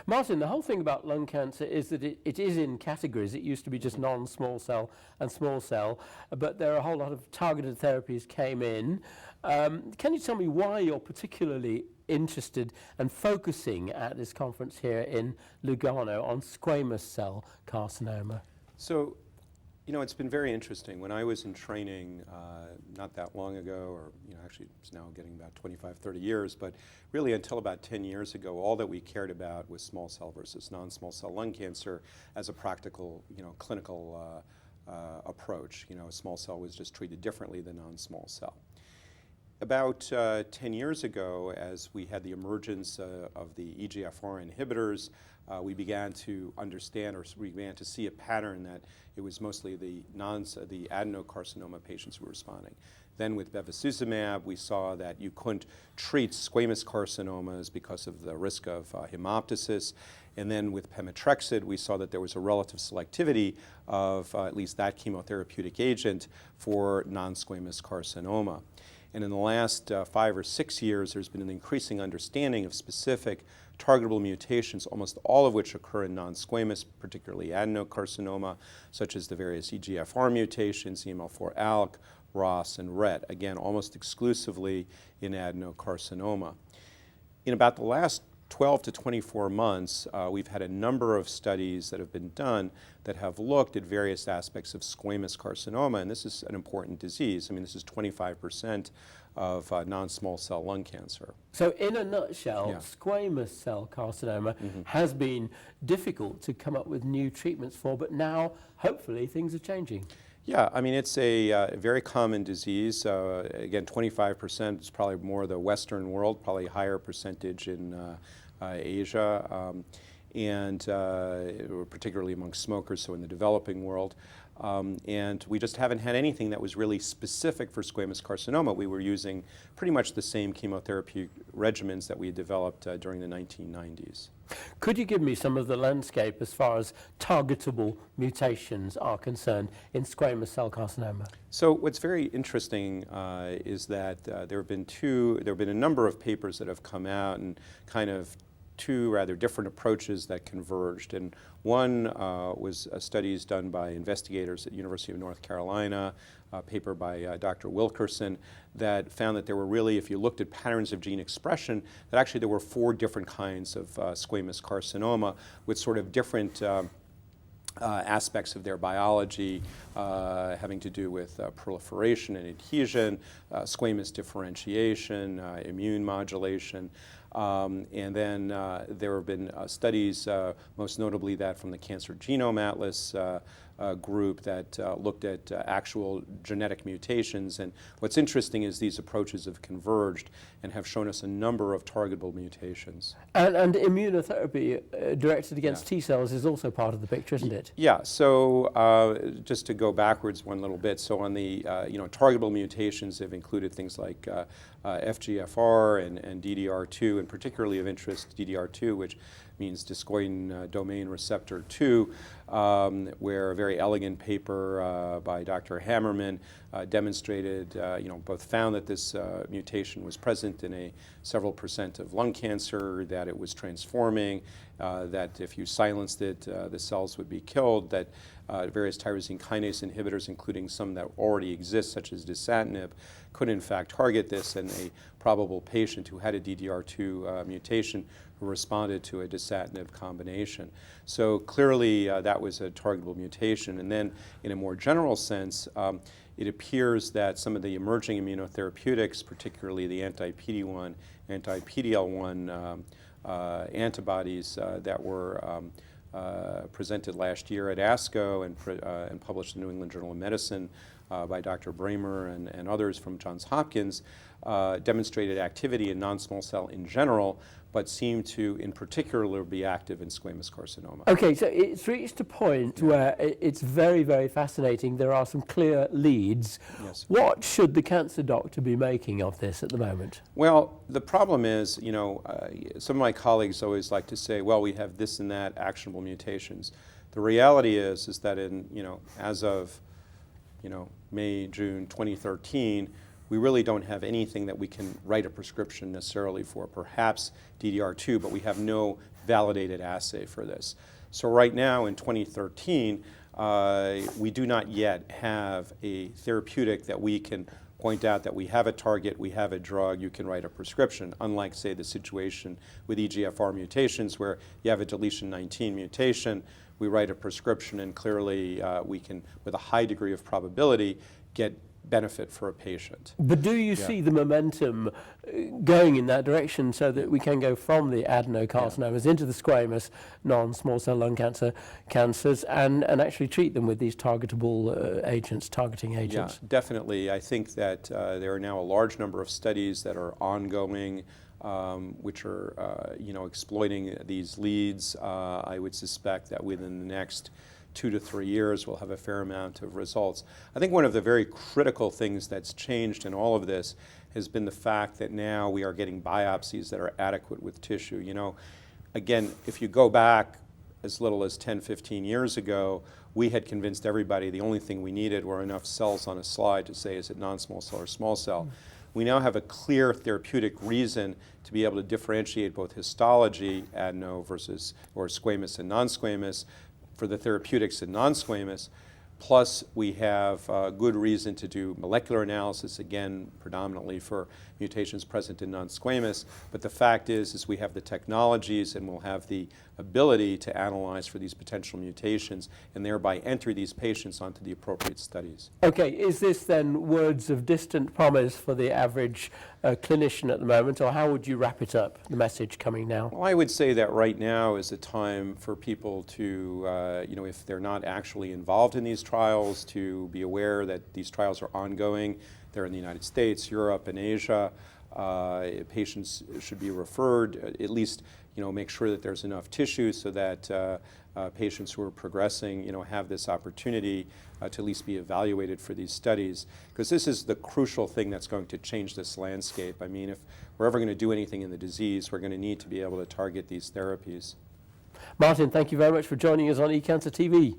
Martin, the whole thing about lung cancer is that it is in categories. It used to be just non-small cell and small cell, but there are a whole lot of targeted therapies came in. Can you tell me why you're particularly interested and focusing at this conference here in Lugano on squamous cell carcinoma? So, it's been very interesting. When I was in training not that long ago, or actually it's now getting about 25, 30 years, but really until about 10 years ago, all that we cared about was small cell versus non-small cell lung cancer as a practical, clinical approach. Small cell was just treated differently than non-small cell. About 10 years ago, as we had the emergence of the EGFR inhibitors, we began to understand, or we began to see a pattern that it was mostly the adenocarcinoma patients who were responding. Then with bevacizumab, we saw that you couldn't treat squamous carcinomas because of the risk of hemoptysis. And then with pemetrexed, we saw that there was a relative selectivity of at least that chemotherapeutic agent for non-squamous carcinoma. And in the last 5 or 6 years, there's been an increasing understanding of specific targetable mutations, almost all of which occur in non-squamous, particularly adenocarcinoma, such as the various EGFR mutations, EML4 ALK, ROS, and RET, again, almost exclusively in adenocarcinoma. In about the last 12 to 24 months, we've had a number of studies that have been done that have looked at various aspects of squamous carcinoma, and this is an important disease. I mean, this is 25% of non-small cell lung cancer. So in a nutshell, squamous cell carcinoma has been difficult to come up with new treatments for, but now hopefully things are changing. Yeah, I mean, it's a very common disease. Again, 25% is probably more the Western world, probably a higher percentage in Asia, and particularly among smokers, so in the developing world. And we just haven't had anything that was really specific for squamous carcinoma. We were using pretty much the same chemotherapy regimens that we had developed during the 1990s. Could you give me some of the landscape as far as targetable mutations are concerned in squamous cell carcinoma? So what's very interesting is that there have been a number of papers that have come out and kind of two rather different approaches that converged. And one was studies done by investigators at the University of North Carolina, a paper by Dr. Wilkerson, that found that there were really, if you looked at patterns of gene expression, that actually there were 4 different kinds of squamous carcinoma with sort of different aspects of their biology having to do with proliferation and adhesion, squamous differentiation, immune modulation. And then there have been studies, most notably that from the Cancer Genome Atlas group that looked at actual genetic mutations. And what's interesting is these approaches have converged and have shown us a number of targetable mutations. And immunotherapy directed against T cells is also part of the picture, isn't it? Yeah, so just to go backwards one little bit, so on the targetable mutations have included things like FGFR and DDR2, and particularly of interest DDR2, which means discoidin domain receptor 2, where a very elegant paper by Dr. Hammerman demonstrated, both found that this mutation was present in several percent of lung cancer, that it was transforming, that if you silenced it, the cells would be killed, that various tyrosine kinase inhibitors, including some that already exist, such as dasatinib, could in fact target this, and a probable patient who had a DDR2 mutation who responded to a dasatinib combination. So clearly that was a targetable mutation. And then in a more general sense, it appears that some of the emerging immunotherapeutics, particularly the anti-PD-1, anti-PD-L1 antibodies that were presented last year at ASCO and published in the New England Journal of Medicine by Dr. Bramer and others from Johns Hopkins, demonstrated activity in non-small cell in general, but seem to in particular be active in squamous carcinoma. Okay, so it's reached a point where it's very, very fascinating. There are some clear leads. Yes. What should the cancer doctor be making of this at the moment? Well, the problem is, some of my colleagues always like to say, well, we have this and that actionable mutations. The reality is that as of May, June 2013, we really don't have anything that we can write a prescription necessarily for. Perhaps DDR2, but we have no validated assay for this. So right now in 2013, we do not yet have a therapeutic that we can point out that we have a target, we have a drug, you can write a prescription, unlike, say, the situation with EGFR mutations where you have a deletion 19 mutation, we write a prescription and clearly we can, with a high degree of probability, get benefit for a patient. But do you see the momentum going in that direction so that we can go from the adenocarcinomas into the squamous non-small cell lung cancers and actually treat them with these targetable agents, targeting agents? Yeah, definitely. I think that there are now a large number of studies that are ongoing which are exploiting these leads. I would suspect that within the next 2 to 3 years, we'll have a fair amount of results. I think one of the very critical things that's changed in all of this has been the fact that now we are getting biopsies that are adequate with tissue. You know, again, if you go back as little as 10, 15 years ago, we had convinced everybody the only thing we needed were enough cells on a slide to say, is it non-small cell or small cell? We now have a clear therapeutic reason to be able to differentiate both histology, adeno versus, or squamous and non-squamous, for the therapeutics in non-squamous, plus we have good reason to do molecular analysis, again, predominantly for mutations present in non-squamous. But the fact is we have the technologies and we'll have the ability to analyze for these potential mutations and thereby enter these patients onto the appropriate studies. Okay, is this then words of distant promise for the average clinician at the moment, or how would you wrap it up, the message coming now? Well, I would say that right now is a time for people to, if they're not actually involved in these trials, to be aware that these trials are ongoing. They're in the United States, Europe, and Asia. Patients should be referred, at least, make sure that there's enough tissue so that patients who are progressing, have this opportunity to at least be evaluated for these studies, because this is the crucial thing that's going to change this landscape. I mean, if we're ever going to do anything in the disease, we're going to need to be able to target these therapies. Martin, thank you very much for joining us on eCancer TV.